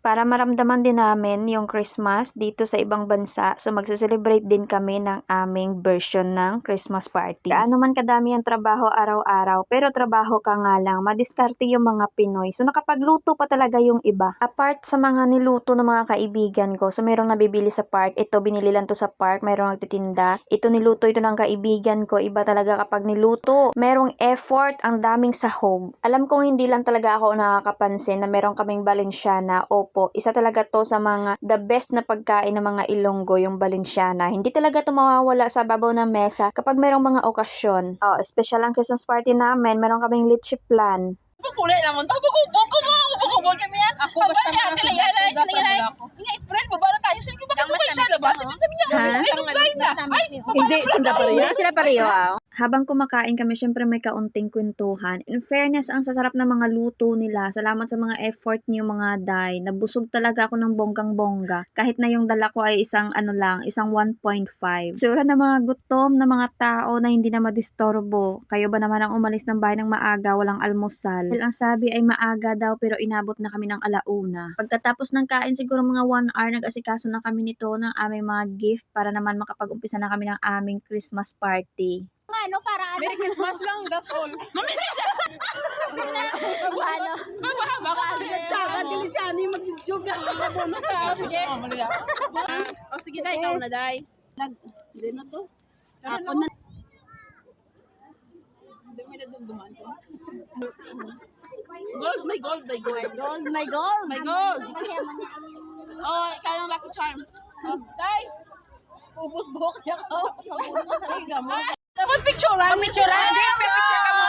Para maramdaman din namin yung Christmas dito sa ibang bansa, so magse-celebrate din kami ng aming version ng Christmas party. Gaano man kadami ang trabaho araw-araw, pero trabaho ka nga lang, madiskarte yung mga Pinoy. So nakapagluto pa talaga yung iba. Apart sa mga niluto ng mga kaibigan ko, so mayroong nabibili sa park, ito binili lang to sa park, mayroong nagtitinda. Ito niluto ito ng kaibigan ko, iba talaga kapag niluto. Merong effort, ang daming sahog. Alam kong hindi lang talaga ako nakakapansin na meron kaming Balenciana o isa talaga to sa mga the best na pagkain ng mga Ilonggo, yung Balenciana. Hindi talaga to mawawala sa babaw ng mesa kapag merong mga okasyon. Special ang Christmas party namin. Meron kaming litchi plan. Kulay naman to. Bukubog kami yan. Ako basta mga sila ako. Friend, baba na tayo. Sino ba kayo siya labas? Sabi niya, Hindi, Sila pareho. Habang kumakain kami, syempre may kaunting kwentuhan. In fairness, ang sasarap ng mga luto nila. Salamat sa mga effort niyo mga day. Nabusog talaga ako ng bonggang-bongga. Kahit na yung dala ko ay isang 1.5. Sura na mga gutom na mga tao na hindi na madistorbo. Kayo ba naman ang umalis ng bahay ng maaga, walang almusal? Well, ang sabi ay maaga daw pero inabot na kami ng 1:00. Pagkatapos ng kain, siguro mga 1 hour, nag-asikaso na kami nito ng aming mga gift para naman makapag-umpisa na kami ng aming Christmas party. Merry Christmas lang, that's all. Mami, siya! Ano? Baka Saga, dili siya ni mag-jog. sige. Sige, Day, ikaw na, Day. Hindi na to. Ako na. Hindi mo na dumduman ko. Gold, may gold, may gold. Gold, my gold. May gold. Oh, ikaw yung lucky charm. Day! Ubus buhok niya ko. Sige, mo. Dapat picturean. Picturean? Hindi, picture ka mo.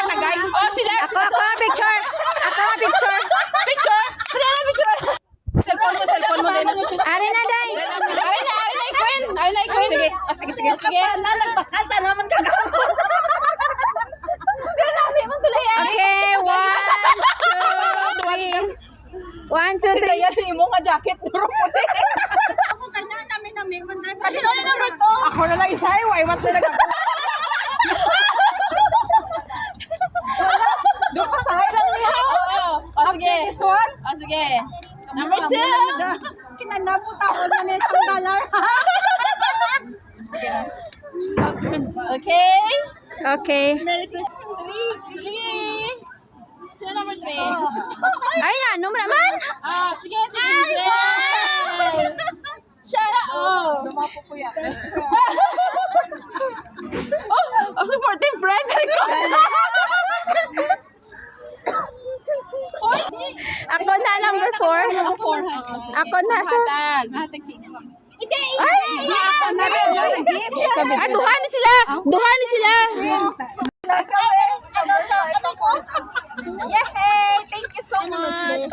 Tagay. Oh, sila. Ako picture! Picture! Picture? Dali na, picture. Cellphone mo din. Ari na, day! Ay na, Queen. Sige. Sige. Nagbakal ka naman ka. Pero nabi, magtulayan. Okay, 1, 2, 3. 1, 2, 3. Sige, yan mo nga jacket. Duro mo din. Ako kanya namin. Kasi ano yung number 2? Ako na lang isa, iwaiwat na lang ako. Doon pa sahay lang niya. Oo. Oh, sige. This one? Oh, sige. Number 2. Kinanaputa ko na $1. Okay. Okay. Merry Christmas. Sige. Sino number 3? Ay, ano naman? Sige. Shut up. Oh. Dumapo po yan. Supporting friends. Ako na, number 4. Ako na, so... Hatag sino? Ay, duhani sila. Yay! Thank you so much.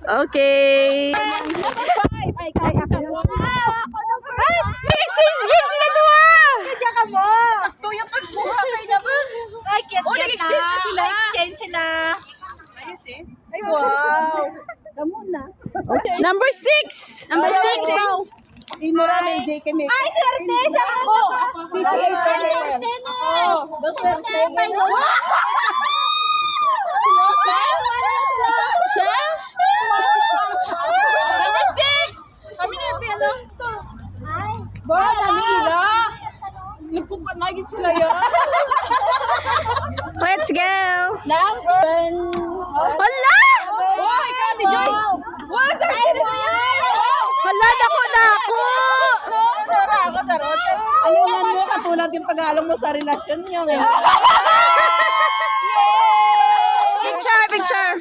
Okay. Ay, may exchange game sila duha. Kaya ka mo! Sakto yung pagbuha kay naman. Ay, cute Oh, nag-exchange na sila. Exchange sila. Ay, wow. Number 6. Number 6. Inoramin day kami. Ay, swerte! Si Swerte na! Swerte. Siya? Number 6. Kami na yung ano? Ba, kami sila. Nagkumpanagin sila yan. Let's go! Number 1. Hala! Oh, ikaw, Ate Joy. What's our Hala, dako! Ano yan mo? Katulad yung pag-aalong mo sa relasyon niyo. Picture!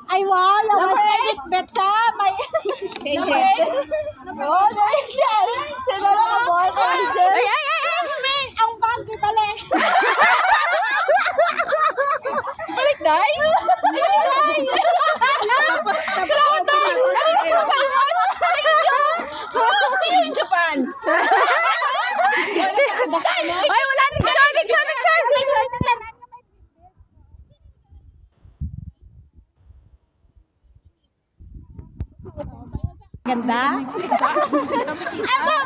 Ay, wow! Lawas may bitbit sa may... Oh, Angel! Sino lang ang boy? Angel! Ay! Ang bangki balik! Balik, Day? Salamat tayo! See you in Japan. Ay, wala! Picture! Ganda? Aba!